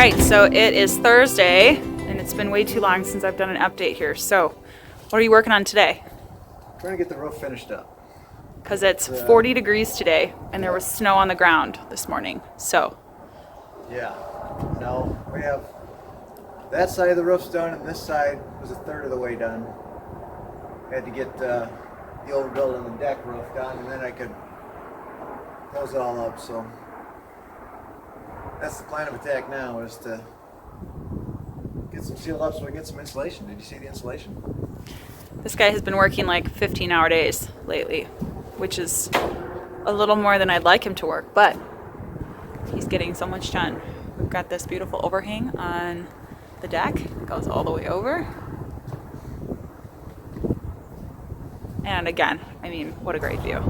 right, so it is Thursday, and it's been way too long since I've done an update here. So, what are you working on today? Trying to get the roof finished up. Because it's 40 degrees today, and there was snow on the ground this morning, so. Yeah, no, we have that side of the roof's done, and this side was a third of the way done. Had to get the overbuild and the deck roof done, and then I could close it all up, so. That's the plan of attack now, is to get some sealed up so we can get some insulation. Did you see the insulation? This guy has been working like 15-hour days lately, which is a little more than I'd like him to work, but he's getting so much done. We've got this beautiful overhang on the deck. It goes all the way over. And again, I mean, what a great view.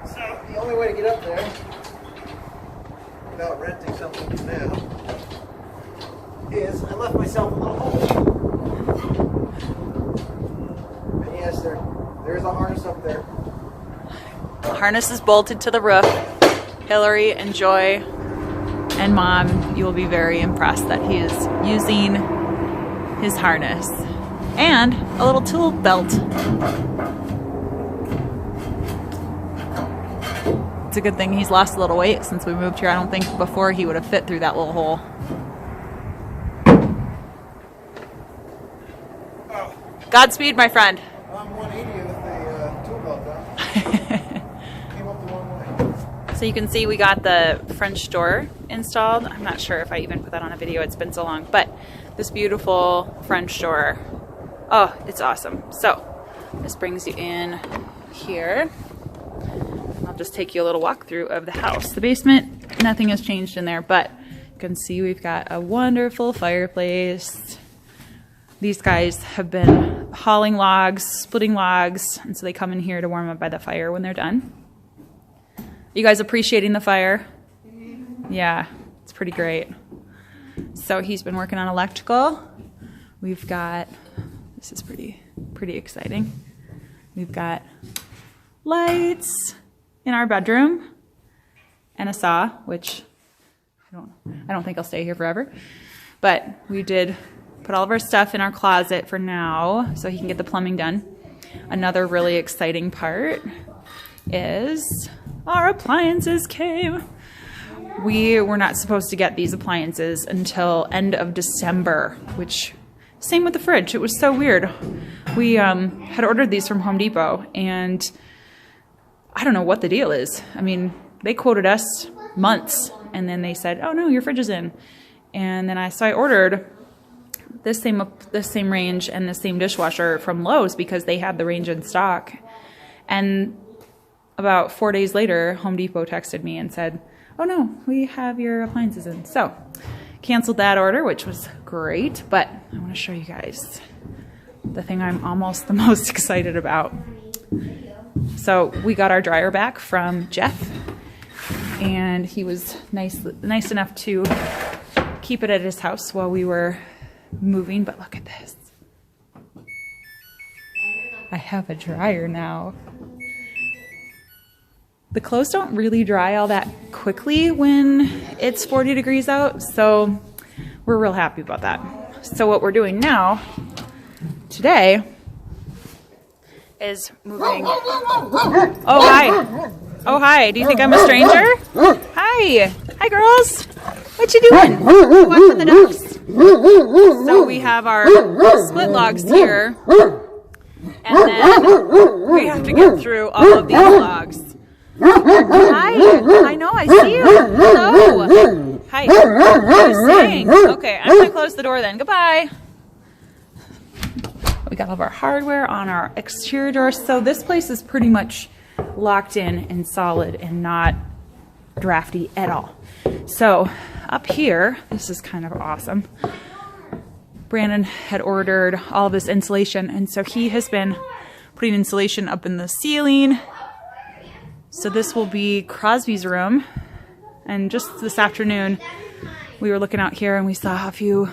So the only way to get up there without renting something from now is I left myself a little hole. And yes, there's a harness up there. The harness is bolted to the roof. Hillary and Joy and Mom, you will be very impressed that he is using his harness. And a little tool belt. It's a good thing he's lost a little weight since we moved here. I don't think before he would have fit through that little hole. Godspeed, my friend. I'm 180 with the tool belt on. Came up the wrong way. So you can see we got the French door installed. I'm not sure if I even put that on a video. It's been so long. But this beautiful French door. Oh, it's awesome. So this brings you in here. I'll just take you a little walkthrough of the house. The basement, nothing has changed in there, but you can see we've got a wonderful fireplace. These guys have been hauling logs, splitting logs, and so they come in here to warm up by the fire when they're done. You guys appreciating the fire? Yeah, it's pretty great. So he's been working on electrical. We've got, this is pretty exciting. We've got lights in our bedroom and a saw, which I don't think I'll stay here forever. But we did put all of our stuff in our closet for now so he can get the plumbing done. Another really exciting part is our appliances came. We were not supposed to get these appliances until end of December, which same with the fridge. It was so weird. We had ordered these from Home Depot, and I don't know what the deal is. I mean, they quoted us months, and then they said, "Oh no, your fridge is in." And then I ordered this same range and the same dishwasher from Lowe's because they had the range in stock. And about 4 days later, Home Depot texted me and said, "Oh no, we have your appliances in." So canceled that order, which was great, but I want to show you guys the thing I'm almost the most excited about. So we got our dryer back from Jeff, and he was nice enough to keep it at his house while we were moving. But look at this. I have a dryer now. The clothes don't really dry all that quickly when it's 40 degrees out, so we're real happy about that. So what we're doing now, today, is moving. Oh, hi. Oh, hi. Do you think I'm a stranger? Hi. Hi, girls. What you doing? Watching the ducks? So we have our split logs here, and then we have to get through all of these logs. Hi. I know. I see you. Hello. Hi. I was saying. Okay, I'm going to close the door then. Goodbye. We got all of our hardware on our exterior doors. So this place is pretty much locked in and solid and not drafty at all. So up here, this is kind of awesome. Brandon had ordered all of this insulation, and so he has been putting insulation up in the ceiling. So this will be Crosby's room. And just this afternoon, we were looking out here and we saw a few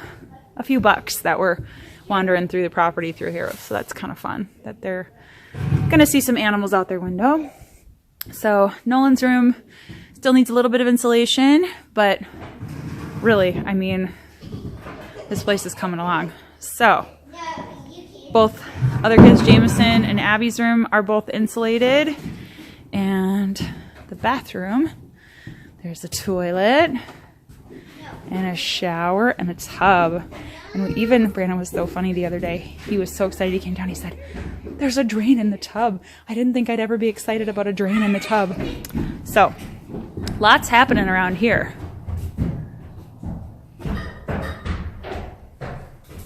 bucks that were wandering through the property through here. So that's kind of fun that they're Gonna see some animals out their window. So Nolan's room still needs a little bit of insulation, but really, I mean, this place is coming along. So both other kids, Jameson and Abby's room, are both insulated. And the bathroom, there's a toilet and a shower and a tub. And Brandon was so funny the other day. He was so excited. He came down, he said, there's a drain in the tub. I didn't think I'd ever be excited about a drain in the tub. So, lots happening around here.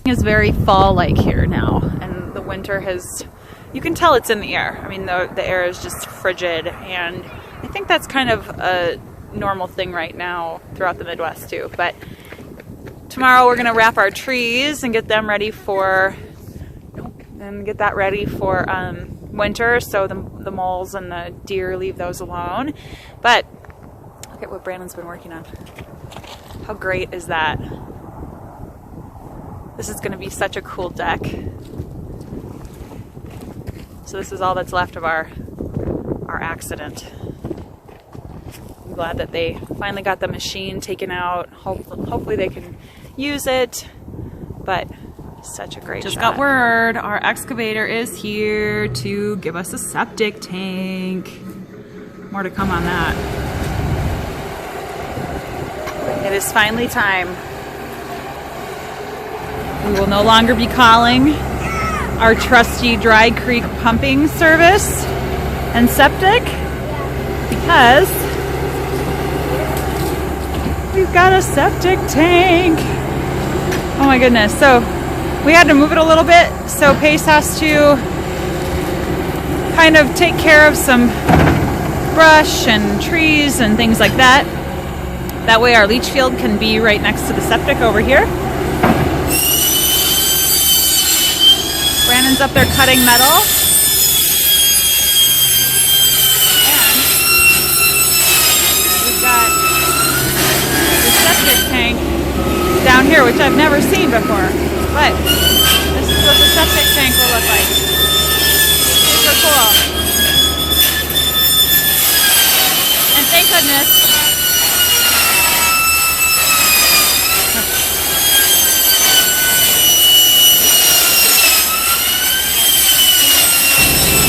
It's very fall-like here now, and the winter has, you can tell it's in the air. I mean, the air is just frigid, and I think that's kind of a normal thing right now throughout the Midwest too. But tomorrow we're gonna wrap our trees and get them ready for, winter, so the moles and the deer, leave those alone. But look at what Brandon's been working on. How great is that? This is gonna be such a cool deck. So this is all that's left of our accident. I'm glad that they finally got the machine taken out. Hopefully they can use it, but such a great shot. Just got word, our excavator is here to give us a septic tank. More to come on that. It is finally time. We will no longer be calling our trusty Dry Creek pumping service and septic because we've got a septic tank. Oh my goodness. So we had to move it a little bit. So Pace has to kind of take care of some brush and trees and things like that. That way our leach field can be right next to the septic over here. Brandon's up there cutting metal. And we've got the septic tank down here, which I've never seen before. But this is what the septic tank will look like. Super cool. And thank goodness,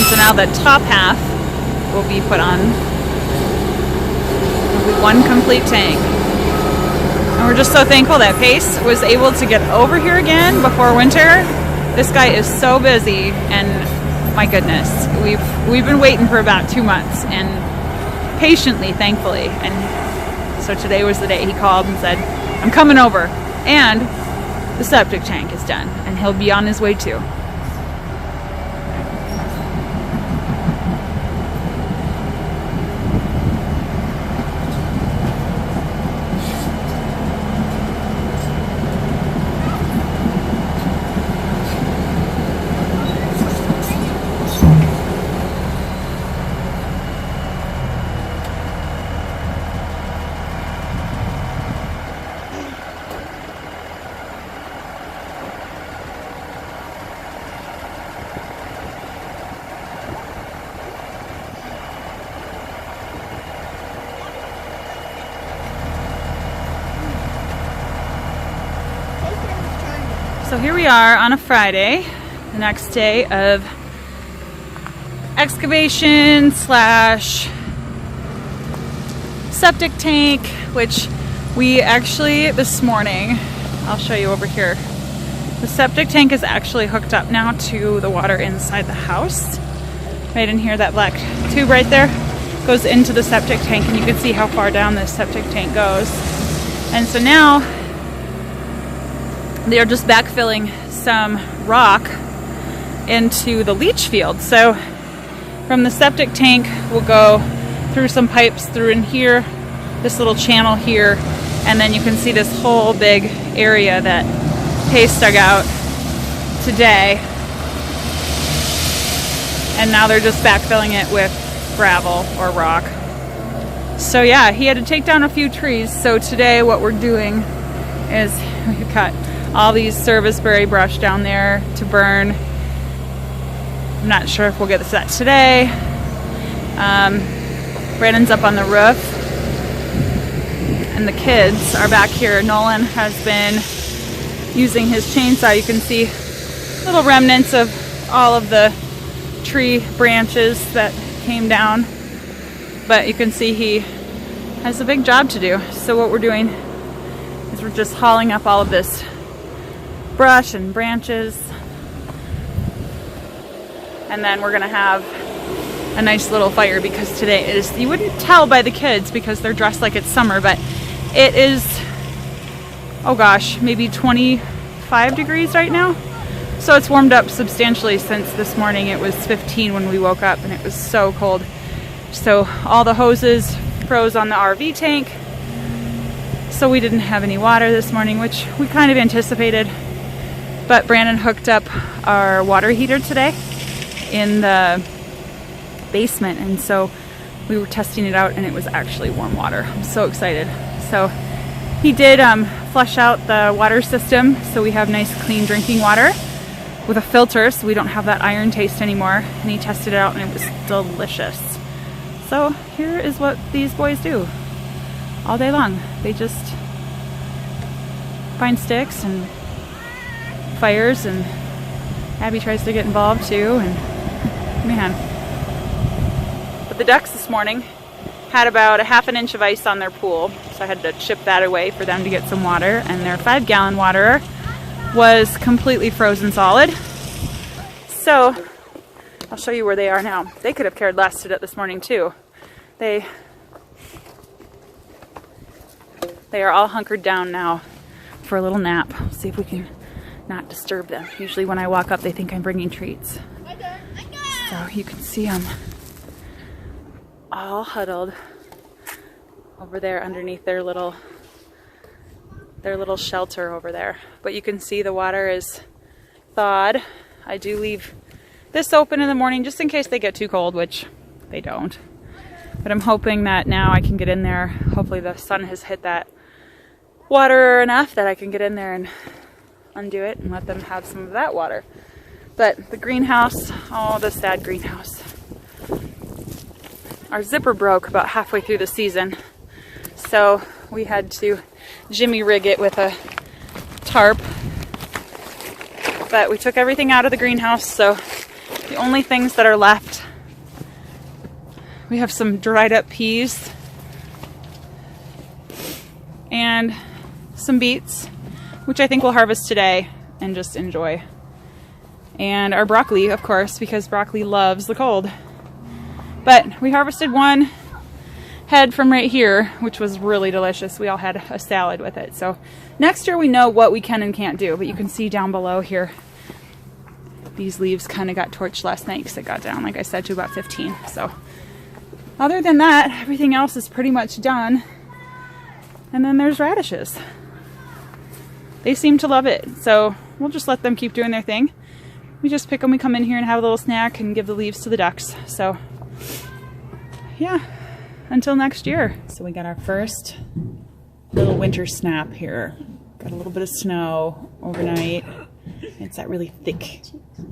so now the top half will be put on. It'll be one complete tank. And we're just so thankful that Pace was able to get over here again before winter. This guy is so busy, and my goodness, we've been waiting for about 2 months, and patiently, thankfully. And so today was the day he called and said, I'm coming over. And the septic tank is done, and he'll be on his way too. So here we are on a Friday, the next day of excavation / septic tank, which we actually this morning, I'll show you over here. The septic tank is actually hooked up now to the water inside the house. Right in here, that black tube right there goes into the septic tank, and you can see how far down this septic tank goes. And so now they're just backfilling some rock into the leach field. So from the septic tank, we'll go through some pipes through in here, this little channel here, and then you can see this whole big area that Pace dug out today. And now they're just backfilling it with gravel or rock. So yeah, he had to take down a few trees. So today what we're doing is we've got all these serviceberry brush down there to burn. I'm not sure if we'll get this out today. Brandon's up on the roof, and the kids are back here. Nolan has been using his chainsaw. You can see little remnants of all of the tree branches that came down, but you can see he has a big job to do. So what we're doing is we're just hauling up all of this brush and branches, and then we're gonna have a nice little fire, because today is, you wouldn't tell by the kids because they're dressed like it's summer, but it is, oh gosh, maybe 25 degrees right now. So it's warmed up substantially since this morning. It was 15 when we woke up, and it was so cold. So all the hoses froze on the RV tank, so we didn't have any water this morning, which we kind of anticipated. But Brandon hooked up our water heater today in the basement, and so we were testing it out, and it was actually warm water. I'm so excited. So he did flush out the water system, so we have nice clean drinking water with a filter, so we don't have that iron taste anymore. And he tested it out, and it was delicious. So here is what these boys do all day long. They just find sticks and fires, and Abby tries to get involved too, and man. But the ducks this morning had about a ½ inch of ice on their pool, so I had to chip that away for them to get some water, and their 5-gallon water was completely frozen solid. So I'll show you where they are now. They could have cared less this morning too. They are all hunkered down now for a little nap. See if we can not disturb them. Usually when I walk up, they think I'm bringing treats. So you can see them all huddled over there underneath their little shelter over there. But you can see the water is thawed. I do leave this open in the morning just in case they get too cold, which they don't. But I'm hoping that now I can get in there. Hopefully the sun has hit that water enough that I can get in there and undo it and let them have some of that water. But the greenhouse, oh, the sad greenhouse. Our zipper broke about halfway through the season, so we had to jimmy rig it with a tarp. But we took everything out of the greenhouse, so the only things that are left, we have some dried up peas and some beets, which I think we'll harvest today and just enjoy. And our broccoli, of course, because broccoli loves the cold. But we harvested one head from right here, which was really delicious. We all had a salad with it. So next year we know what we can and can't do. But you can see down below here, these leaves kind of got torched last night because it got down, like I said, to about 15. So other than that, everything else is pretty much done. And then there's radishes. They seem to love it. So we'll just let them keep doing their thing. We just pick them, we come in here and have a little snack and give the leaves to the ducks. So yeah, until next year. So we got our first little winter snap here. Got a little bit of snow overnight. It's that really thick,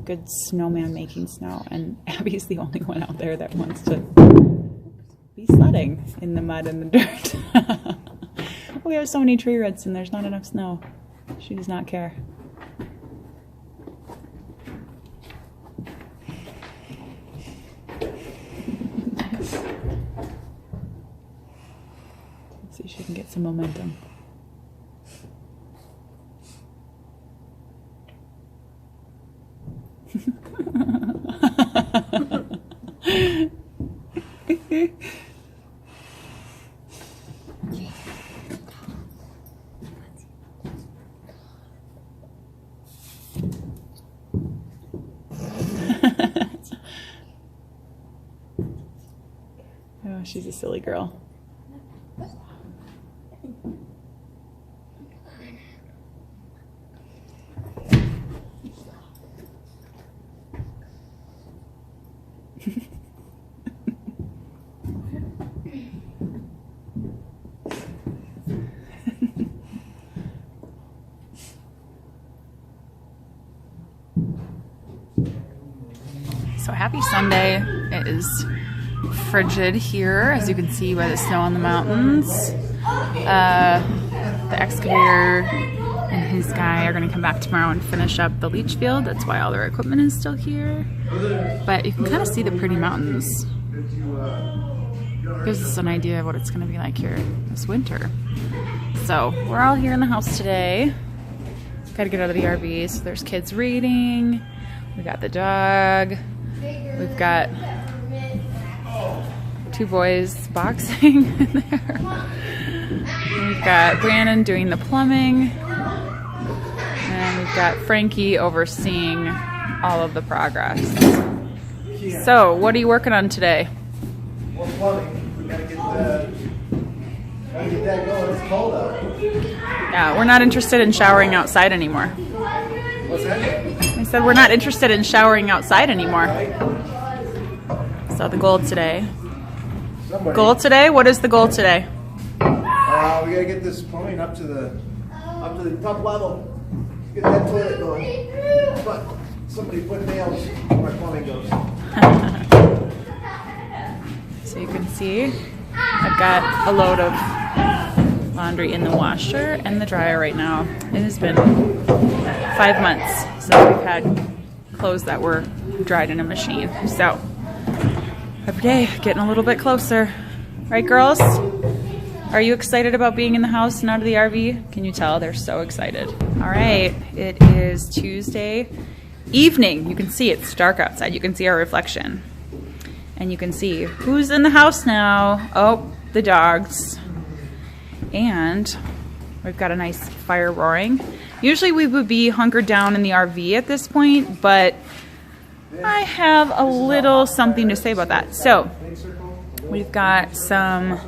good snowman making snow. And Abby's the only one out there that wants to be sledding in the mud and the dirt. We have so many tree roots and there's not enough snow. She does not care. See if she can get some momentum. Oh, she's a silly girl. So happy Sunday. It is frigid here, as you can see by the snow on the mountains. The excavator and his guy are going to come back tomorrow and finish up the leach field. That's why all their equipment is still here. But you can kind of see the pretty mountains. Gives us an idea of what it's going to be like here this winter. So we're all here in the house today. Got to get out of the RV. So there's kids reading. We got the dog. We've got 2 boys boxing in there. We've got Brandon doing the plumbing. And we've got Frankie overseeing all of the progress. So, what are you working on today? Well, plumbing. We gotta get that going. It's cold out. Yeah, we're not interested in showering outside anymore. What's that? I said we're not interested in showering outside anymore. So the goal today. Goal today? What is the goal today? We gotta get this plumbing up to the top level. Get that toilet going. But somebody put nails where plumbing goes. So you can see I've got a load of laundry in the washer and the dryer right now. It has been 5 months since we've had clothes that were dried in a machine. So every day getting a little bit closer. Right, girls? Are you excited about being in the house and out of the RV? Can you tell? They're so excited. All right, it is Tuesday evening. You can see it's dark outside. You can see our reflection. And you can see who's in the house now. Oh, the dogs. And we've got a nice fire roaring. Usually we would be hunkered down in the RV at this point, but I have a little something to say about that. So we've got some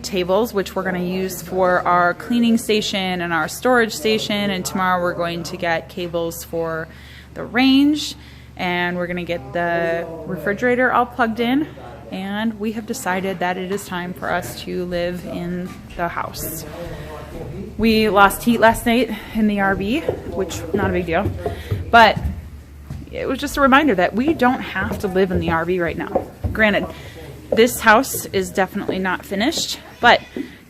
tables which we're going to use for our cleaning station and our storage station, and tomorrow we're going to get cables for the range, and we're going to get the refrigerator all plugged in, and we have decided that it is time for us to live in the house. We lost heat last night in the RV, which not a big deal, but it was just a reminder that we don't have to live in the RV right now. Granted, this house is definitely not finished, but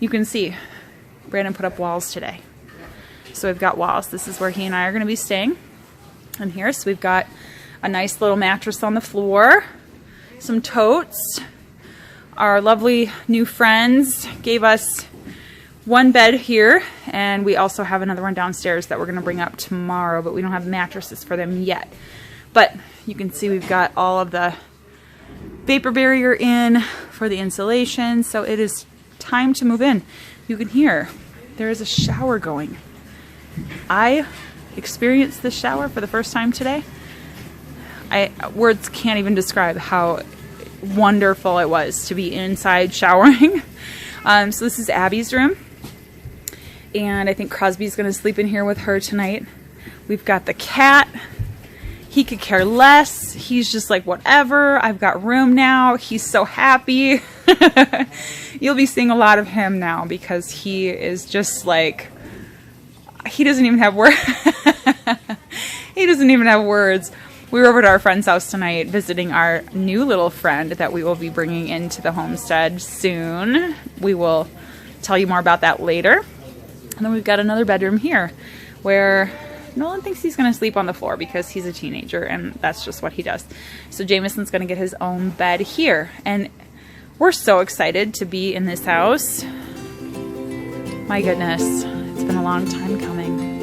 you can see Brandon put up walls today. So we've got walls. This is where he and I are going to be staying. And here, so we've got a nice little mattress on the floor, some totes. Our lovely new friends gave us one bed here, and we also have another one downstairs that we're going to bring up tomorrow, but we don't have mattresses for them yet. But you can see we've got all of the vapor barrier in for the insulation, so it is time to move in. You can hear there is a shower going. I experienced this shower for the first time today. Words can't even describe how wonderful it was to be inside showering. So this is Abby's room, and I think Crosby's gonna sleep in here with her tonight. We've got the cat. He could care less. He's just like, whatever, I've got room now. He's so happy. You'll be seeing a lot of him now because he is just like, he doesn't even have words. He doesn't even have words. We were over at our friend's house tonight visiting our new little friend that we will be bringing into the homestead soon. We will tell you more about that later. And then we've got another bedroom here where Nolan thinks he's going to sleep on the floor because he's a teenager and that's just what he does. So Jameson's going to get his own bed here. And we're so excited to be in this house. My goodness, it's been a long time coming.